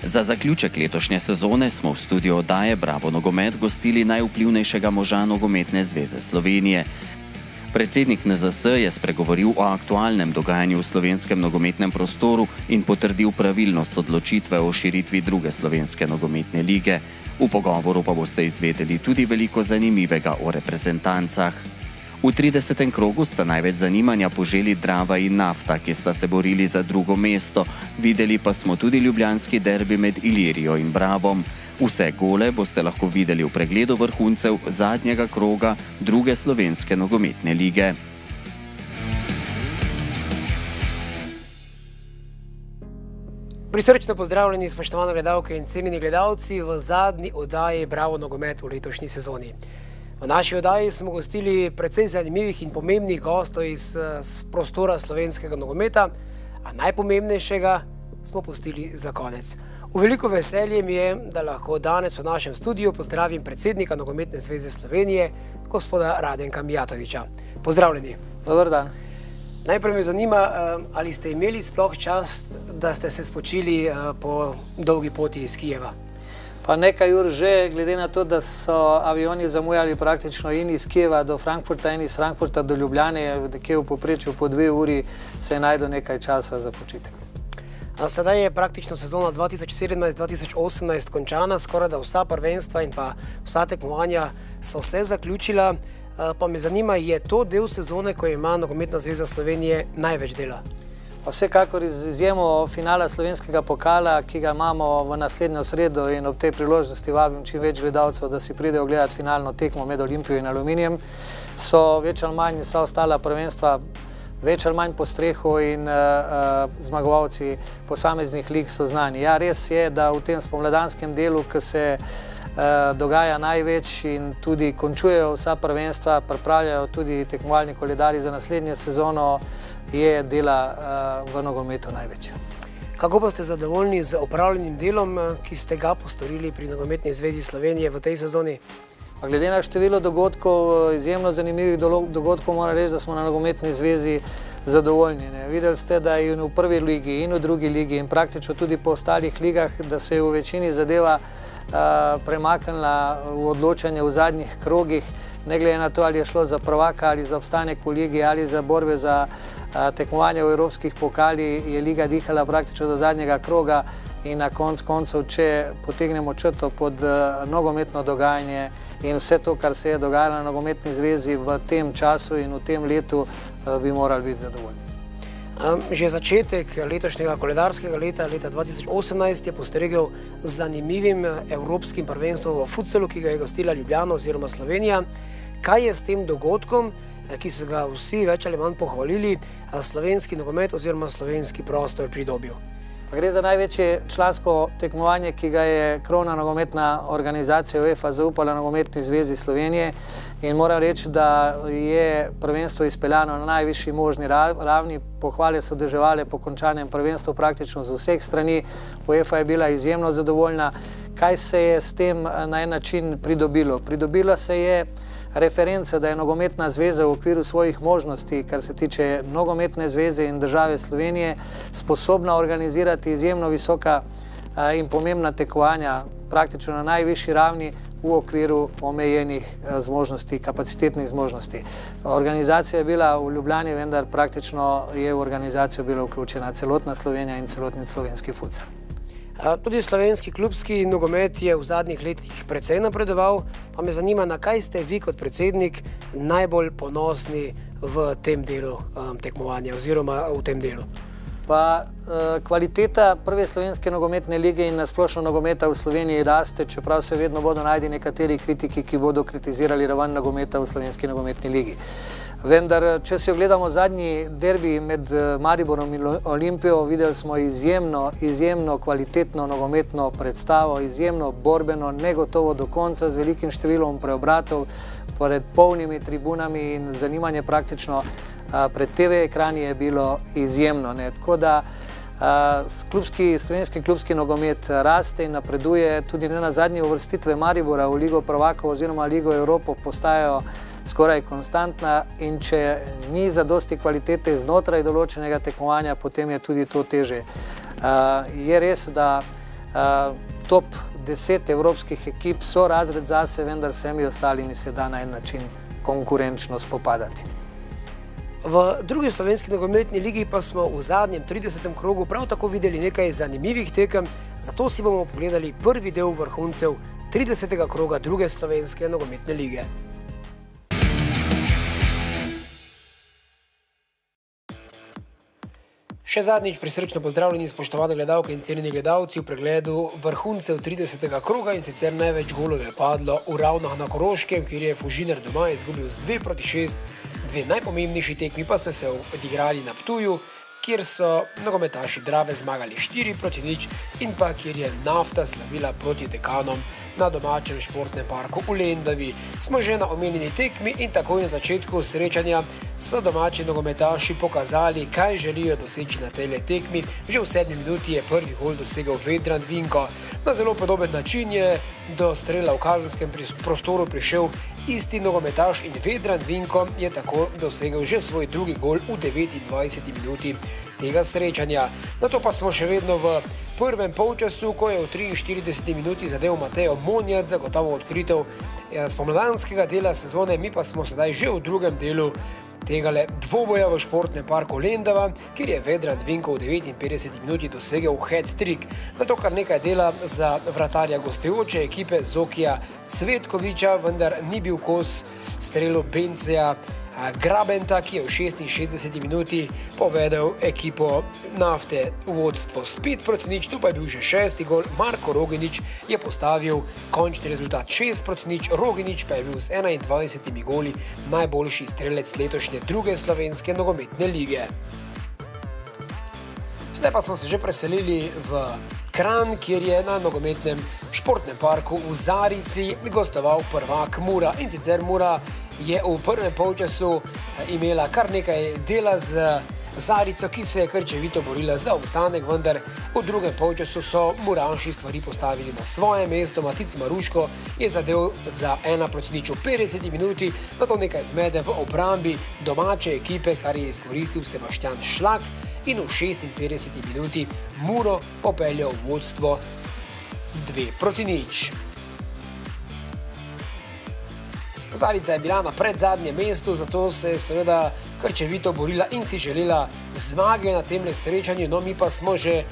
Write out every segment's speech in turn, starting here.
Za zaključek letošnje sezone smo v studiu oddaje Bravo nogomet gostili najvplivnejšega moža Nogometne zveze Slovenije. Predsednik NZS je spregovoril o aktualnem dogajanju v slovenskem nogometnem prostoru in potrdil pravilnost odločitve o širitvi druge slovenske nogometne lige. V pogovoru pa boste izvedeli tudi veliko zanimivega o reprezentancah. V 30. krogu sta največ zanimanja poželi Drava in Nafta, ki sta se borili za drugo mesto. Videli pa smo tudi ljubljanski derbi med Ilirijo in Bravom. Vse gole boste lahko videli v pregledu vrhuncev zadnjega kroga druge slovenske nogometne lige. Prisrčno pozdravljeni, spoštovane gledalke in cenjeni gledalci v zadnji oddaji Bravo nogomet v letošnji sezoni. V naši oddaji smo gostili precej zanimivih in pomembnih gostov iz prostora slovenskega nogometa, a najpomembnejšega smo pustili za konec. V veliko veselje mi je, da lahko danes v našem studiu pozdravim predsednika Nogometne zveze Slovenije, gospoda Radenka Mijatovića. Pozdravljeni. Dobar dan. Najprej me zanima, ali ste imeli sploh čas, da ste se spočili po dolgi poti iz Kijeva? Pa nekaj ur že, glede na to, da so avioni zamujali praktično in iz Kijeva do Frankfurta in iz Frankfurta do Ljubljane, nekje v povprečju po 2 uri se je najdel nekaj časa za počitek. Sedaj je praktično sezona 2017-2018 končana, skoraj da vsa prvenstva in pa vsa tekmovanja so se zaključila. Pa me zanima, je to del sezone, ko ima Nogometna zveza Slovenije največ dela? Vsekakor izjemo finala slovenskega pokala, ki ga imamo v naslednjo sredo, in ob tej priložnosti vabim čim več gledalcev, da si pridejo gledati finalno tekmo med Olimpijo in Aluminijem, so več ali manj vsa ostala prvenstva več ali manj po strehu in zmagovalci posameznih lig so znani. Ja, res je, da v tem spomladanskem delu, ki se dogaja največ in tudi končujejo vsa prvenstva, pripravljajo tudi tekmovalni koledari za naslednjo sezono, je dela v nogometu največ. Kako pa ste zadovoljni z opravljenim delom, ki ste ga postorili pri Nogometni zvezi Slovenije v tej sezoni? Glede na število dogodkov, izjemno zanimivih dogodkov, moram reči, da smo na Nogometni zvezi zadovoljni. Videli ste, da je in v prvi ligi in v drugi ligi in praktično tudi po ostalih ligah, da se je v večini zadeva premaknila v odločanje v zadnjih krogih, ne glede na to, ali je šlo za prvaka ali za obstanek v ligi ali za borbe za tekmovanje v evropskih pokali, je liga dihala praktično do zadnjega kroga in na koncev, če potegnemo črto pod nogometno dogajanje in vse to, kar se je dogajalo na Nogometni zvezi v tem času in v tem letu, bi morali biti zadovoljni. Že začetek letošnjega koledarskega leta 2018 je postregel z zanimivim evropskim prvenstvom v futsalu, ki ga je gostila Ljubljana oziroma Slovenija. Kaj je s tem dogodkom, ki so ga vsi več ali manj pohvalili, slovenski nogomet oziroma slovenski prostor pridobil? Gre za največje člansko tekmovanje, ki ga je krovna nogometna organizacija UEFA zaupala Nogometni zvezi Slovenije, in moram reči, da je prvenstvo izpeljano na najvišji možni ravni. Pohvale so deževale po končanem prvenstvu praktično z vseh strani. UEFA je bila izjemno zadovoljna. Kaj se je s tem na en način pridobilo? Pridobila se je referenca, da je Nogometna zveza v okviru svojih možnosti, kar se tiče Nogometne zveze in države Slovenije, sposobna organizirati izjemno visoka in pomembna tekmovanja praktično na najvišji ravni v okviru omejenih zmožnosti, kapacitetnih zmožnosti. Organizacija je bila v Ljubljani, vendar praktično je v organizacijo bila vključena celotna Slovenija in celotni slovenski futsal. Tudi slovenski klubski nogomet je v zadnjih letih precej napredoval, pa me zanima, na kaj ste vi kot predsednik najbolj ponosni v tem delu tekmovanja oziroma v tem delu? Pa kvaliteta prve slovenske nogometne lige in nasplošno nogometa v Sloveniji raste, čeprav se vedno bodo najti nekateri kritiki, ki bodo kritizirali raven nogometa v slovenski nogometni ligi. Vendar, če si ogledamo zadnji derbi med Mariborom in Olimpijo, videli smo izjemno kvalitetno nogometno predstavo, izjemno borbeno, negotovo do konca, z velikim številom preobratov, pred polnimi tribunami, in zanimanje praktično pred TV ekrani je bilo izjemno. Tako da slovenski klubski nogomet raste in napreduje, tudi ne na zadnje uvrstitve Maribora v Ligo prvakov oziroma Ligo Evropo postajajo skoraj konstantna, in če ni zadosti kvalitete znotraj določenega tekmovanja, potem je tudi to teže. Je res, da Top 10 evropskih ekip so razred zase, vendar vsemi ostalimi se da na en način konkurenčno spopadati. V drugi slovenski nogometni ligi pa smo v zadnjem 30. krogu prav tako videli nekaj zanimivih tekem, zato si bomo pogledali prvi del vrhuncev 30. kroga druge slovenske nogometne lige. Še zadnjič prisrčno pozdravljeni spoštovane gledalke in cenjeni gledalci v pregledu vrhuncev 30. kroga, in sicer največ golov je padlo v Ravnah na Koroškem, kjer je Fužiner doma izgubil z 2-6. Dve najpomembnejši tekmi pa ste se odigrali na Ptuju, kjer so nogometaši Drave zmagali 4-0 in pa kjer je Nafta slavila proti Dekanom na domačem športnem parku v Lendavi. Smo že na omenjeni tekmi in takoj na začetku srečanja so domači nogometaši pokazali, kaj želijo doseči na tej tekmi. Že v 7. minuti je prvi gol dosegel Vedran Vinko. Na zelo podoben način je do strela v kazenskem prostoru prišel isti nogometaš in Vedran Vinko je tako dosegel že svoj drugi gol v 29. minuti tega srečanja. Nato pa smo še vedno v prvem polčasu, ko je v 43. minuti zadev Matejo Monjac, zagotovo odkritev spomladanskega dela sezone, mi pa smo sedaj že v drugem delu tegale dvoboja v športnem parku Lendava, kjer je Vedran Vinko v 59 minuti dosegel hat-trick. Nato kar nekaj dela za vratarja gostujoče ekipe Zokija Cvetkoviča, vendar ni bil kos strelu Benceja Grabenta, ki je v 66 minuti povedel ekipo Nafte v vodstvo s 5-0, tu pa je bil že 6. gol. Marko Roginič je postavil končni rezultat 6-0, Roginič pa je bil z 21 goli najboljši strelec letošnje druge slovenske nogometne lige. Zdaj pa smo se že preselili v Kranj, kjer je na nogometnem športnem parku v Zarici gostoval prvak Mura, in sicer Mura je v prvem polčasu imela kar nekaj dela z Zarico, ki se je krčevito borila za obstanek, vendar v drugem polčasu so Muranši stvari postavili na svoje mesto. Matic Maruško je zadev za 1-0 v 50 minuti, nato nekaj zmede v obrambi domače ekipe, kar je izkoristil Sebastian Šlak, in v 56 minuti Muro popeljal v vodstvo z 2-0. Zarica je bila na predzadnjem mestu, zato se je seveda krčevito borila in si želela zmage na tem srečanju, no mi pa smo že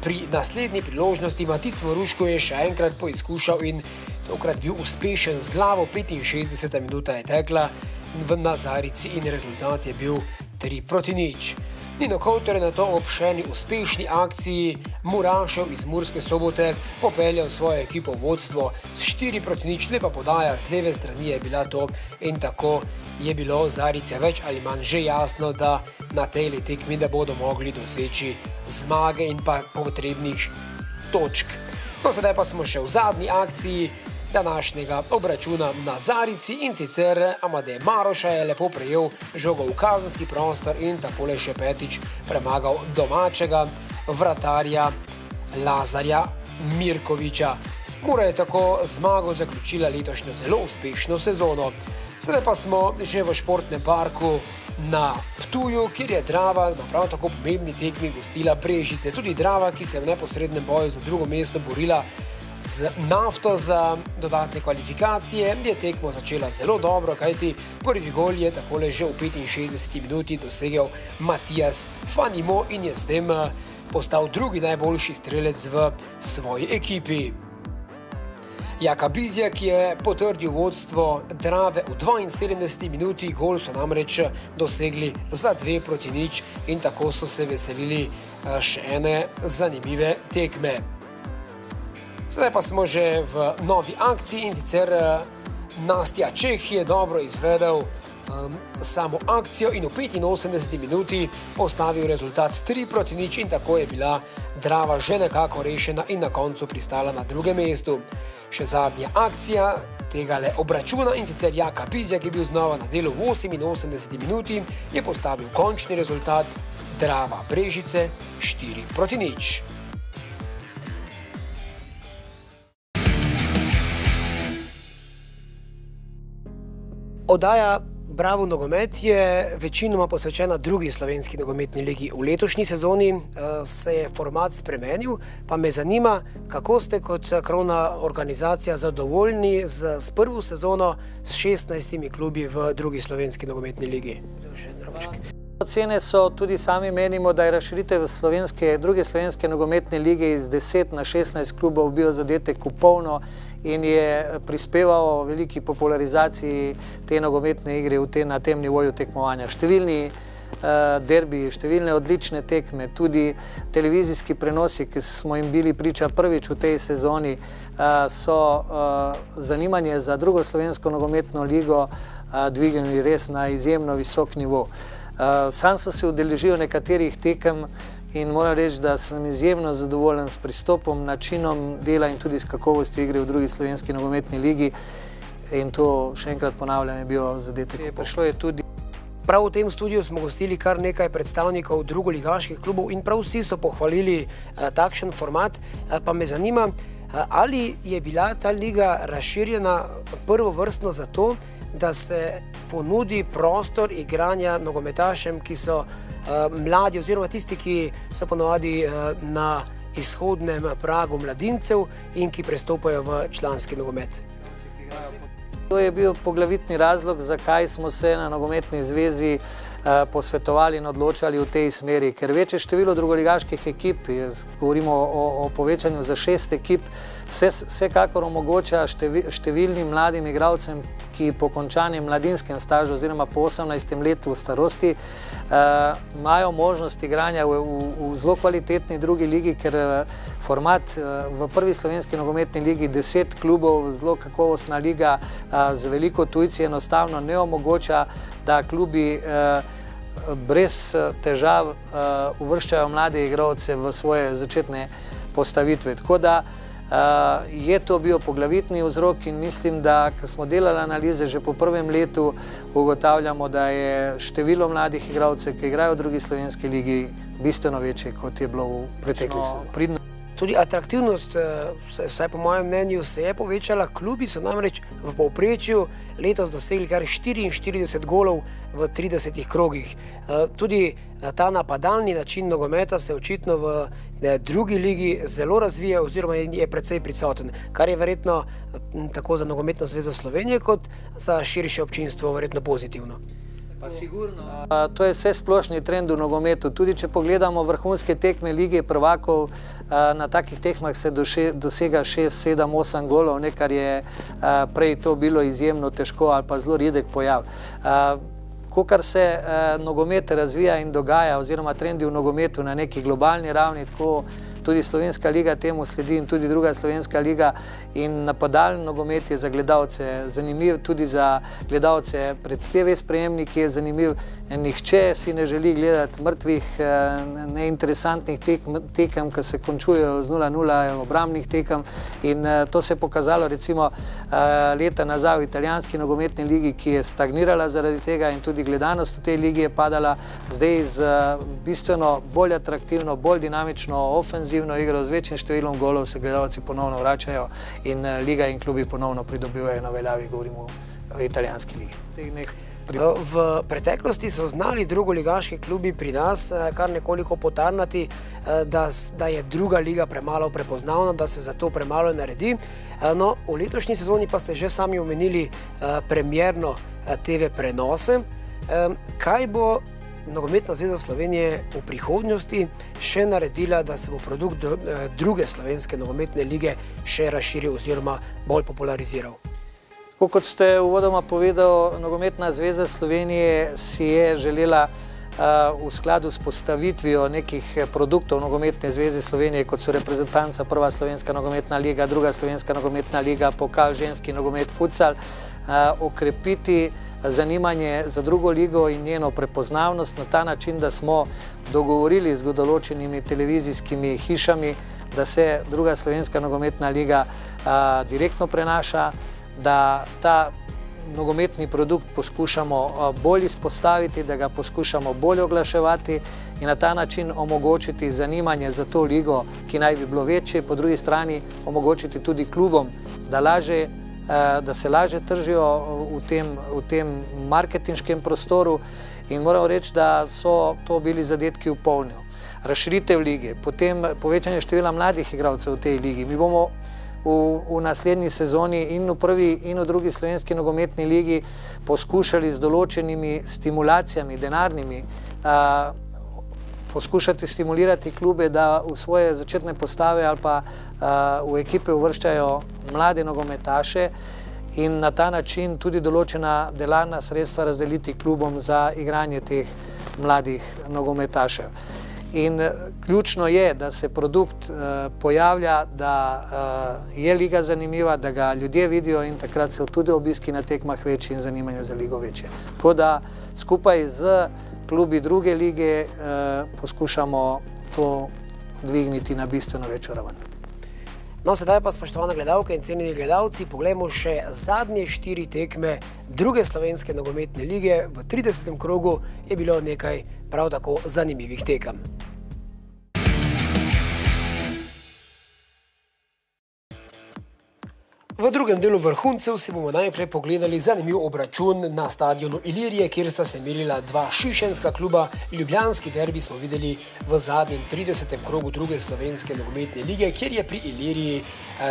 pri naslednji priložnosti. Matic Maruško je še enkrat poizkušal in tokrat bil uspešen z glavo. 65 minuta je tekla na Zarici in rezultat je bil 3-0. Nino Kouter je na to ob še eni uspešni akciji Murašev iz Murske Sobote popeljal svojo ekipo v vodstvo s 4-0, lepa podaja z leve strani je bila to, in tako je bilo Zarice več ali manj že jasno, da na tej tekmi ne bodo mogli doseči zmage in pa potrebnih točk. No, sedaj pa smo še v zadnji akciji današnjega obračuna na Zarici, in sicer Amadej Maroša je lepo prejel žogo v kazenski prostor in takole še petič premagal domačega vratarja Lazarja Mirkoviča. Mura je tako zmago zaključila letošnjo zelo uspešno sezono. Sedaj pa smo že v športnem parku na Ptuju, kjer je Drava na prav tako pomembni tekmi gostila Brežice. Tudi Drava, ki se je v neposrednem boju za drugo mesto borila z Nafto za dodatne kvalifikacije, je tekmo začela zelo dobro, kajti prvi gol je takole že v 65 minuti dosegel Matijas Fanimo in je s tem postal drugi najboljši strelec v svoji ekipi. Jaka Bizjak je potrdil vodstvo Drave v 72 minuti, gol so namreč dosegli za 2-0 in tako so se veselili še ene zanimive tekme. Sedaj pa smo že v novi akciji, in sicer Nastja Čeh je dobro izvedel samo akcijo in v 85 minuti postavil rezultat 3-0 in tako je bila Drava že nekako rešena in na koncu pristala na drugem mestu. Še zadnja akcija tegale obračuna, in sicer Jaka Bizjak je bil znova na delu v 88 minuti, je postavil končni rezultat Drava Brežice 4-0. Oddaja Bravo nogomet je večinoma posvečena drugi slovenski nogometni ligi. V letošnji sezoni se je format spremenil, pa me zanima, kako ste kot krovna organizacija zadovoljni s prvo sezono s 16 klubi v drugi slovenski nogometni ligi. Ocene so, tudi sami menimo, da je razširitev druge slovenske nogometne lige iz 10 na 16 klubov bil zadetek v polno in je prispeval veliki popularizaciji te nogometne igre na tem nivoju tekmovanja. Številni derbiji, številne odlične tekme, tudi televizijski prenosi, ki smo jim bili priča prvič v tej sezoni, so zanimanje za drugo slovensko nogometno ligo dvignili res na izjemno visok nivo. Sam sem se udeležil nekaterih tekem in moram reči, da sem izjemno zadovoljen s pristopom, načinom dela in tudi s kakovostjo igre v drugi slovenski nogometni ligi. In to, še enkrat ponavljam, je bil zadetek. Prišlo je tudi. Prav v tem studiu smo gostili kar nekaj predstavnikov drugoligaških klubov in prav vsi so pohvalili takšen format. Pa me zanima, ali je bila ta liga razširjena prvovrstno zato, da se ponudi prostor igranja nogometašem, ki so mladi oziroma tisti, ki so ponovadi na izhodnem pragu mladincev in ki prestopajo v članski nogomet. To je bil poglavitni razlog, zakaj smo se na Nogometni zvezi posvetovali in odločali v tej smeri. Ker večje število drugoligaških ekip, govorimo o povečanju za 6 ekip, vsekakor omogoča številnim mladim igralcem, ki po končanem mladinskem stažu oziroma po 18. letu starosti imajo možnost igranja v zelo kvalitetni drugi ligi, ker format v prvi slovenski nogometni ligi 10 klubov, zelo kakovostna liga z veliko tujci enostavno ne omogoča, da klubi brez težav uvrščajo mlade igralce v svoje začetne postavitve. Tako da je to bil poglavitni vzrok in mislim, da ko smo delali analize že po prvem letu, ugotavljamo, da je število mladih igralcev, ki igrajo v drugi slovenski ligi, bistveno večje, kot je bilo v preteklih sezonah. Tudi atraktivnost, vsaj po mojem mnenju, se je povečala. Klubi so namreč v povprečju letos dosegli kar 44 golov v 30 krogih. Tudi ta napadalni način nogometa se očitno v drugi ligi zelo razvija oziroma je precej prisoten, kar je verjetno tako za Nogometno zvezo Slovenije kot za širše občinstvo verjetno pozitivno. Pa sigurno. To je vse splošni trend v nogometu. Tudi če pogledamo vrhunske tekme lige prvakov, na takih tekmah se dosega 6, 7, 8 golov, kar je prej to bilo izjemno težko ali pa zelo redek pojav. Kakor se nogomet razvija in dogaja oziroma trendi v nogometu na neki globalni ravni, tako tudi Slovenska liga temu sledi in tudi druga Slovenska liga in napadalni nogomet je za gledalce zanimiv, tudi za gledalce pred TV sprejemniki je zanimiv. Nihče si ne želi gledati mrtvih, neinteresantnih tekem, ki se končujejo z 0-0 obrambnih tekem in to se je pokazalo recimo leta nazaj v italijanski nogometni ligi, ki je stagnirala zaradi tega in tudi gledanost v tej ligi je padala. Zdaj z bistveno bolj atraktivno, bolj dinamično, ofenzivno igro z večjim številom golov se gledalci ponovno vračajo in liga in klubi ponovno pridobivajo na veljavi, govorimo o italijanski ligi. V preteklosti so znali drugoligaški klubi pri nas kar nekoliko potarnati, da je druga liga premalo prepoznavna, da se zato premalo naredi. No, v letošnji sezoni pa ste že sami omenili premierno TV prenose. Kaj bo Nogometna zveza Slovenije v prihodnosti še naredila, da se bo produkt druge slovenske nogometne lige še razširil oziroma bolj populariziral? Kot ste uvodoma povedali, Nogometna zveza Slovenije si je želela v skladu s postavitvijo nekih produktov Nogometne zveze Slovenije, kot so reprezentanca Prva slovenska nogometna liga, Druga slovenska nogometna liga, pokal ženski nogomet, futsal, okrepiti zanimanje za drugo ligo in njeno prepoznavnost na ta način, da smo dogovorili z določenimi televizijskimi hišami, da se Druga slovenska nogometna liga direktno prenaša, da ta nogometni produkt poskušamo bolj izpostaviti, da ga poskušamo bolj oglaševati in na ta način omogočiti zanimanje za to ligo, ki naj bi bilo večje, po drugi strani omogočiti tudi klubom, da lažje da se lažje tržijo v tem marketinškem prostoru in moramo reči, da so to bili zadetki v polnju. Razširitev lige, potem povečanje števila mladih igralcev v tej ligi. Mi bomo v naslednji sezoni in v prvi in v drugi slovenski nogometni ligi poskušali z določenimi stimulacijami, denarnimi, poskušati stimulirati klube, da v svoje začetne postave ali pa v ekipe uvrščajo mlade nogometaše in na ta način tudi določena denarna sredstva razdeliti klubom za igranje teh mladih nogometašev. In ključno je, da se produkt pojavlja, da je liga zanimiva, da ga ljudje vidijo in takrat so tudi obiski na tekmah večji in zanimanje za ligo večje. Tako da skupaj z klubi druge lige poskušamo to dvigniti na bistveno večjo raven. No, sedaj pa, spoštovane gledalke in cenjeni gledalci, poglejmo še zadnje 4 tekme druge slovenske nogometne lige. V 30. krogu je bilo nekaj prav tako zanimivih tekem. V drugem delu vrhuncev si bomo najprej pogledali zanimiv obračun na stadionu Ilirije, kjer sta se merila dva šišenska kluba. Ljubljanski derbi smo videli v zadnjem 30. krogu druge slovenske nogometne lige, kjer je pri Iliriji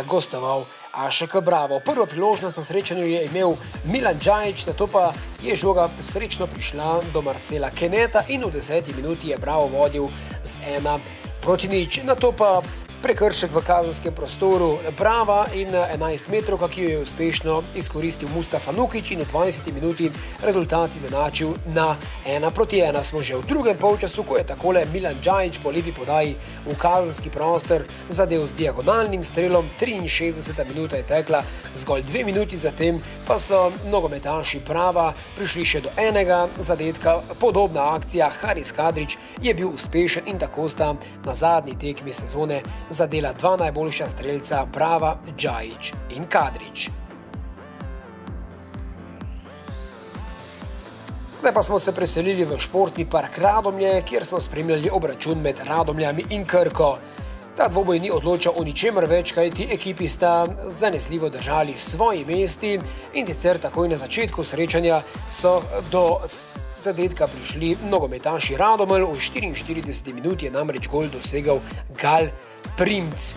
gostoval AŠK Bravo. Prvo priložnost na srečanju je imel Milan Džajić, nato pa je žoga srečno prišla do Marcela Keneta in v 10. minuti je Bravo vodil z 1-0. Nato pa prekršek v kazenskem prostoru Brava in 11 metrovka, ki jo je uspešno izkoristil Mustafa Nukić in v 20. minuti rezultat izenačil na 1-1. Smo že v drugem polčasu, ko je takole Milan Džajić po lepi podaji v kazenski prostor zadel z diagonalnim strelom. 63. minuta je tekla, zgolj 2 minuti zatem pa so nogometaši Brava prišli še do enega zadetka. Podobna akcija, Haris Kadrić je bil uspešen in tako sta na zadnji tekmi sezone zadela dva najboljša strelca Brava, Džajić in Kadrić. Zdaj pa smo se preselili v športni park Radomlje, kjer smo spremljali obračun med Radomljami in Krko. Ta dvoboj ni odločal o ničemer več, kajti ekipi sta zanesljivo držali svoji mesti in sicer takoj na začetku srečanja so do zadetka prišli nogometaši Radomelj. V 44. minuti je namreč gol dosegal Gal Primc.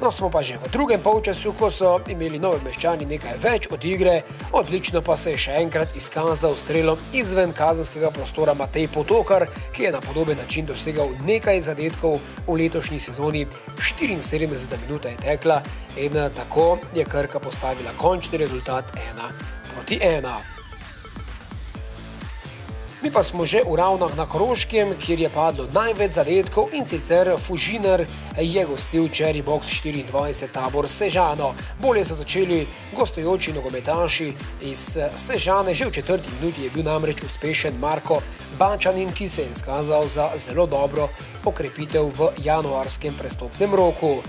No, smo pa že v drugem polčasu, ko so imeli Novomeščani nekaj več od igre, odlično pa se je še enkrat izkazal strelom izven kazenskega prostora Matej Potokar, ki je na podoben način dosegal nekaj zadetkov v letošnji sezoni. 74. minuta je tekla in tako je Krka postavila končni rezultat 1-1. Mi pa smo že v Ravnah na Koroškem, kjer je padlo največ zadetkov in sicer Fužinar je gostil Cherry Box 24 Tabor Sežano. Bolje so začeli gostujoči nogometaši iz Sežane. Že v 4. minuti je bil namreč uspešen Marko Bačanin, ki se je izkazal za zelo dobro okrepitev v januarskem prestopnem roku.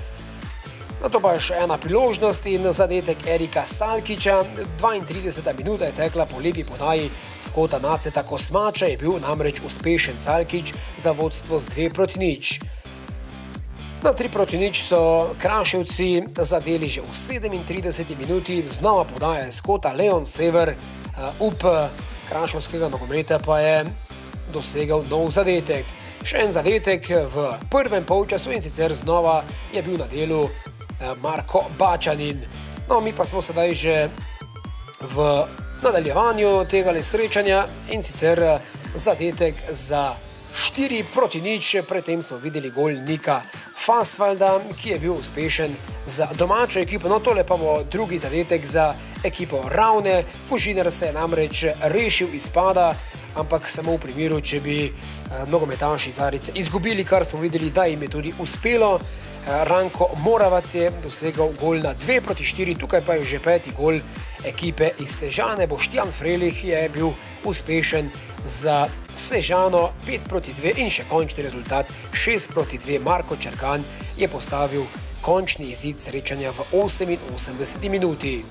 Nato pa še ena priložnost in zadetek Erika Salkića. 32. minuta je tekla po lepi podaji Skota Naceta Kosmača, je bil namreč uspešen Salkić za vodstvo z 2-0. Na 3-0 so Kraševci zadeli že v 37. minuti, znova podaja Skota Leon Sever. Up kraševskega nogometa pa je dosegal nov zadetek. Še en zadetek v prvem polčasu in sicer znova je bil na delu Marko Bačanin. No, mi pa smo sedaj že v nadaljevanju tega srečanja in sicer zadetek za 4-0. Predtem smo videli gol Nika Fasvalda, ki je bil uspešen za domačo ekipo. No, tole pa bo drugi zadetek za ekipo Ravne. Fužinar se je namreč rešil izpada, ampak samo v primeru, če bi nogometaši Zarice izgubili, kar smo videli, da jim je tudi uspelo. Ranko Moravac je dosegal gol na 2-4, tukaj pa je že 5. gol ekipe iz Sežane. Boštjan Frelih je bil uspešen za Sežano 5-2 in še končni rezultat 6-2. Marko Čerkan je postavil končni izid srečanja v 88. minuti.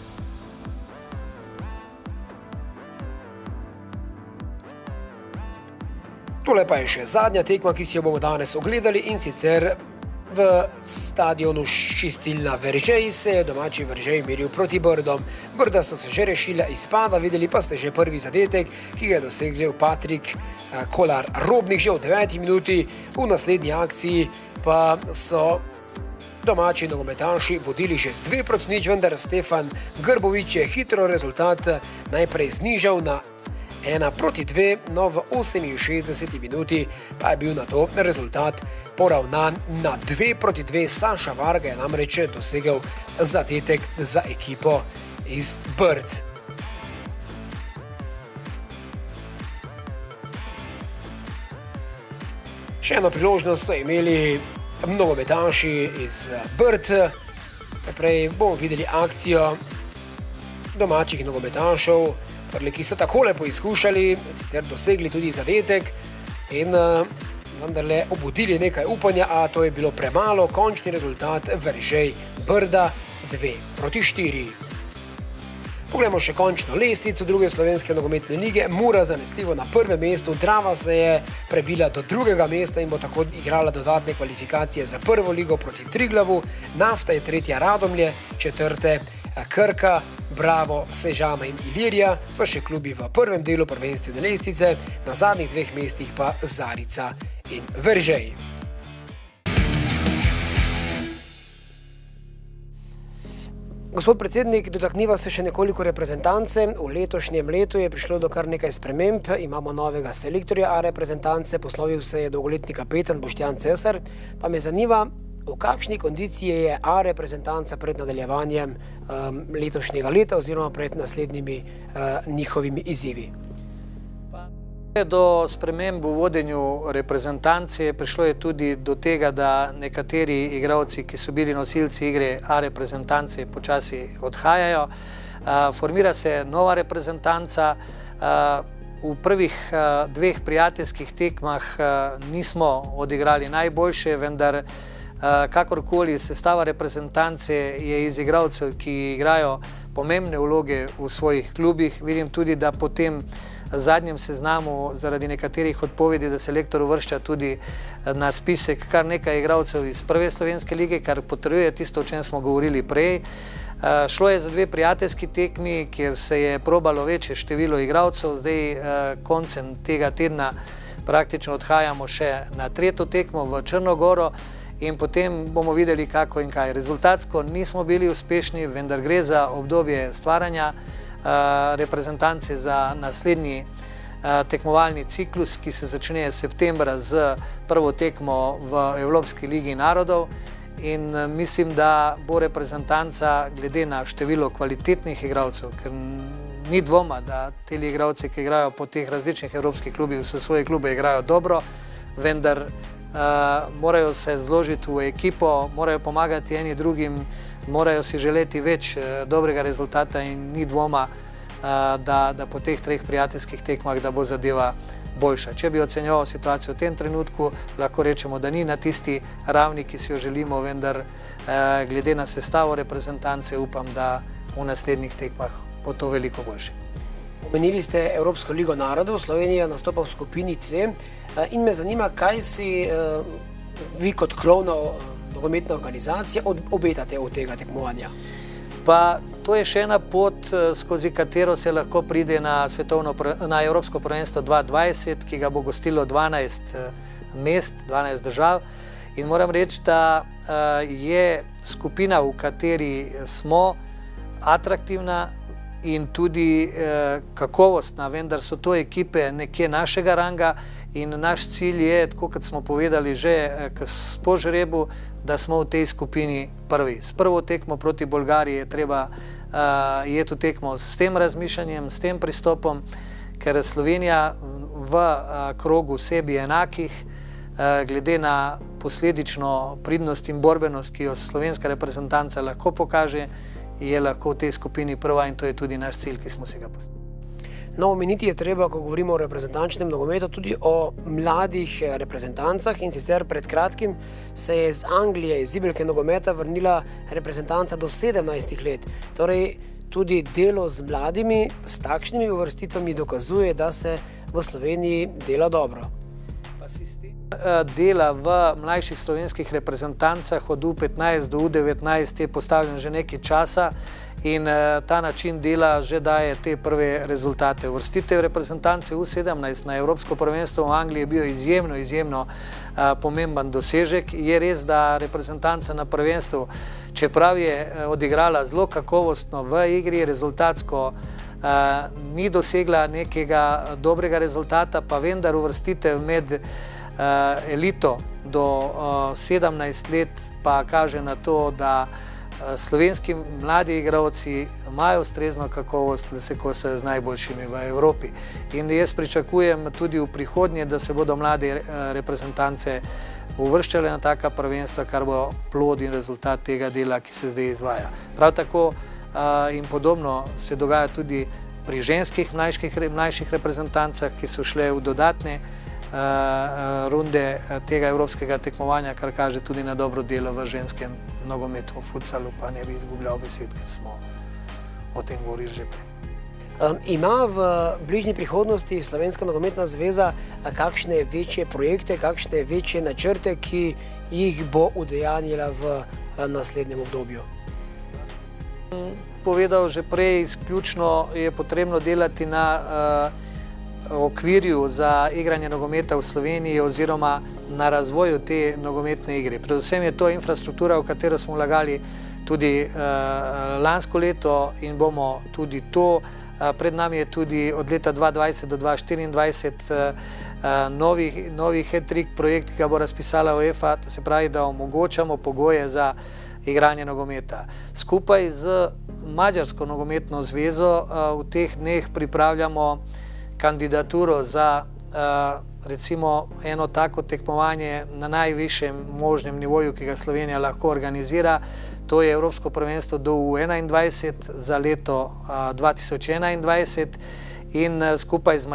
Tole pa je še zadnja tekma, ki si jo bomo danes ogledali in sicer V stadionu Čistilna Veržej se je domači Veržej meril proti Brdom. Brda so se že rešila izpada, videli pa ste že prvi zadetek, ki ga je dosegel Patrik Kolar Robnik že v 9. minuti. V naslednji akciji pa so domači nogometaši vodili že z 2-0, vendar Stefan Grbović je hitro rezultat najprej znižal na 1-2, no v 68. minuti pa je bil na to rezultat poravnan na 2-2. Saša Varga je namreč dosegel zadetek za ekipo iz Brd. Še eno priložnost so imeli nogometaši iz Brd. Najprej bomo videli akcijo domačih nogometašev, ki so takole poizkušali, sicer dosegli tudi zadetek in vendarle obudili nekaj upanja, a to je bilo premalo. Končni rezultat Veržej Brda 2-4. Poglejmo še končno lestvico druge slovenske nogometne lige. Mura zanesljivo na prvem mestu, Drava se je prebila do drugega mesta in bo tako igrala dodatne kvalifikacije za prvo ligo proti Triglavu. Nafta je tretja, Radomlje četrte, Krka, Bravo, Sežana in Ilirija so še klubi v prvem delu prvenstvene lestvice, na zadnjih dveh mestih pa Zarica in Veržej. Gospod predsednik, dotakniva se še nekoliko reprezentance. V letošnjem letu je prišlo do kar nekaj sprememb. Imamo novega selektorja A reprezentance, poslovil se je dolgoletni kapetan Boštjan Cesar. Pa me zanima, v kakšni kondiciji je A reprezentanca pred nadaljevanjem letošnjega leta oziroma pred naslednjimi njihovimi izzivi? Do sprememb v vodenju reprezentance prišlo je tudi do tega, da nekateri igralci, ki so bili nosilci igre A reprezentance, počasi odhajajo. Formira se nova reprezentanca. V prvih dveh prijateljskih tekmah nismo odigrali najboljše, vendar kakorkoli sestava reprezentance je iz igralcev, ki igrajo pomembne vloge v svojih klubih. Vidim tudi, da po tem zadnjem seznamu zaradi nekaterih odpovedi, da selektor uvršča tudi na spisek kar nekaj igralcev iz prve slovenske lige, kar potrjuje tisto, o čem smo govorili prej. Šlo je za dve prijateljski tekmi, kjer se je probalo večje število igralcev. Zdaj koncem tega tedna praktično odhajamo še na tretjo tekmo v Črnogoro in potem bomo videli kako in kaj. Rezultatsko nismo bili uspešni, vendar gre za obdobje stvaranja reprezentance za naslednji tekmovalni ciklus, ki se začne septembra z prvo tekmo v Evropski ligi narodov, in mislim, da bo reprezentanca glede na število kvalitetnih igralcev, ker ni dvoma, da ti igralci, ki igrajo po teh različnih evropskih klubih, vse svoje klube igrajo dobro, vendar morajo se zložiti v ekipo, morajo pomagati eni drugim, morajo si želeti več dobrega rezultata in ni dvoma, da po teh treh prijateljskih tekmah, da bo zadeva boljša. Če bi ocenjeval situacijo v tem trenutku, lahko rečemo, da ni na tisti ravni, ki si jo želimo, vendar glede na sestavo reprezentance upam, da v naslednjih tekmah bo to veliko boljše. Omenili ste Evropsko ligo narodov, Slovenija nastopa v skupini C in me zanima, kaj si vi kot krovna nogometna organizacija obetate od tega tekmovanja? Pa to je še ena pot, skozi katero se lahko pride na Evropsko prvenstvo 2020, ki ga bo gostilo 12 mest, 12 držav. In moram reči, da je skupina, v kateri smo, atraktivna in tudi kakovostna, vendar so to ekipe nekje našega ranga in naš cilj je, tako kot smo povedali že po žrebu, da smo v tej skupini prvi. S prvo tekmo proti Bolgariji je treba jeti v tekmo s tem razmišljanjem, s tem pristopom, ker Slovenija v krogu sebi enakih, glede na posledično pridnost in borbenost, ki jo slovenska reprezentanca lahko pokaže, je lahko v tej skupini prva in to je tudi naš cilj, ki smo si ga postavili. No, omeniti je treba, ko govorimo o reprezentančnem nogometu, tudi o mladih reprezentancah, in sicer pred kratkim se je iz Anglije, iz zibelke nogometa vrnila reprezentanca do 17 let. Torej, tudi delo z mladimi, s takšnimi uvrstitvami dokazuje, da se v Sloveniji dela dobro. Dela v mlajših slovenskih reprezentancah od U15 do U19 je postavljen že nekaj časa in ta način dela že daje te prve rezultate. Uvrstitev reprezentance U17 na Evropsko prvenstvo v Angliji je bil izjemno pomemben dosežek. Je res, da reprezentanca na prvenstvu, čeprav je odigrala zelo kakovostno v igri, rezultatsko ni dosegla nekega dobrega rezultata, pa vendar uvrstitev med elito do 17 let pa kaže na to, da slovenski mladi igralci imajo ustrezno kakovost, da se kosajo z najboljšimi v Evropi. In jaz pričakujem tudi v prihodnje, da se bodo mladi reprezentance uvrščale na taka prvenstva, kar bo plod in rezultat tega dela, ki se zdaj izvaja. Prav tako in podobno se dogaja tudi pri ženskih mlajših reprezentancah, ki so šle v dodatne runde tega evropskega tekmovanja, kar kaže tudi na dobro delo v ženskem nogometu, v futsalu, pa ne bi izgubljal besed, ker smo o tem govorili že prej. Ima v bližnji prihodnosti Slovenska nogometna zveza kakšne večje projekte, kakšne večje načrte, ki jih bo udejanjila v naslednjem obdobju? Povedal že prej, izključno je potrebno delati na okvirju za igranje nogometa v Sloveniji oziroma na razvoju te nogometne igre. Predvsem je to infrastruktura, v katero smo vlagali tudi lansko leto in bomo tudi to. Pred nami je tudi od leta 2020 do 2024 novi hat-trick projekt, ki ga bo razpisala UEFA, se pravi, da omogočamo pogoje za igranje nogometa. Skupaj z Madžarsko nogometno zvezo v teh dneh pripravljamo kandidaturo za recimo eno tako tekmovanje na najvišjem možnem nivoju, ki ga Slovenija lahko organizira. To je Evropsko prvenstvo do U21 za leto 2021 in skupaj z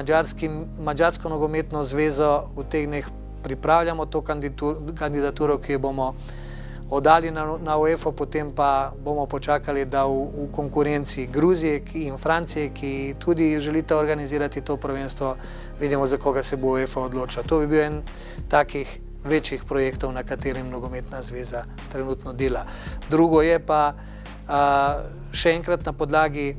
Madžarsko nogometno zvezo v teh dneh pripravljamo to kandidaturo, ki jo bomo oddali na UEFA, potem pa bomo počakali, da v konkurenci Gruzije in Francije, ki tudi želita organizirati to prvenstvo, vidimo, za koga se bo UEFA odločila. To bi bil en takih večjih projektov, na katerim nogometna zveza trenutno dela. Drugo je pa še enkrat na podlagi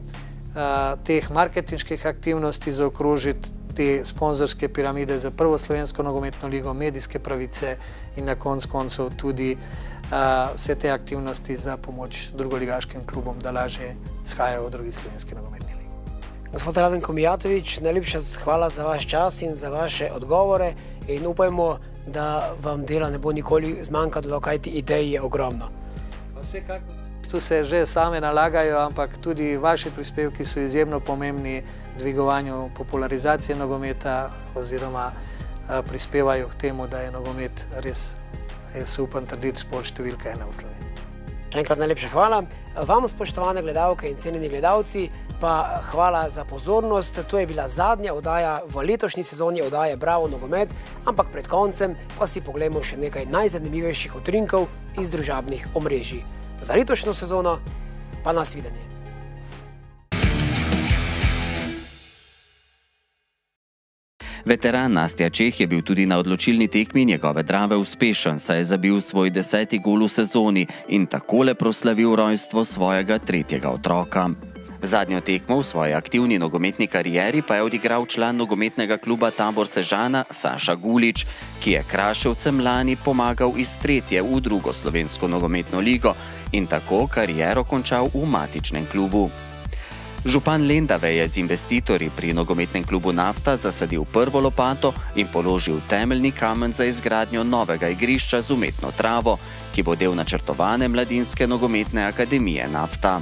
teh marketinških aktivnosti zaokrožiti te sponzorske piramide za prvo slovensko nogometno ligo, medijske pravice in na koncu tudi vse te aktivnosti za pomoč drugoligaškim klubom, da lažje shajajo v drugi slovenski nogometni ligi. Gospod Radenko Mijatović, najlepša hvala za vaš čas in za vaše odgovore in upajmo, da vam dela ne bo nikoli zmanjkalo, kajti idej je ogromno. Vsekakor. Tu se že same nalagajo, ampak tudi vaši prispevki so izjemno pomembni dvigovanju popularizacije nogometa oziroma prispevajo k temu, da je nogomet res, jaz upam trditi, šport številka 1 v Sloveniji. Še enkrat najlepša hvala. Vam, spoštovane gledalke in cenjeni gledalci, pa hvala za pozornost. To je bila zadnja oddaja v letošnji sezoni oddaje Bravo nogomet, ampak pred koncem pa si poglejmo še nekaj najzanimivejših utrinkov iz družabnih omrežij. Za letošnjo sezono pa nasvidenje. Veteran Nastja Čeh je bil tudi na odločilni tekmi njegove Drave uspešen, saj je zabil svoj 10. gol v sezoni in takole proslavil rojstvo svojega 3. otroka. Zadnjo tekmo v svoji aktivni nogometni karieri pa je odigral član nogometnega kluba Tabor Sežana Saša Gulič, ki je Kraševcem lani pomagal iz 3. v 2. slovensko nogometno ligo in tako kariero končal v matičnem klubu. Župan Lendave je z investitorji pri nogometnem klubu Nafta zasadil prvo lopato in položil temeljni kamen za izgradnjo novega igrišča z umetno travo, ki bo del načrtovane mladinske nogometne akademije Nafta.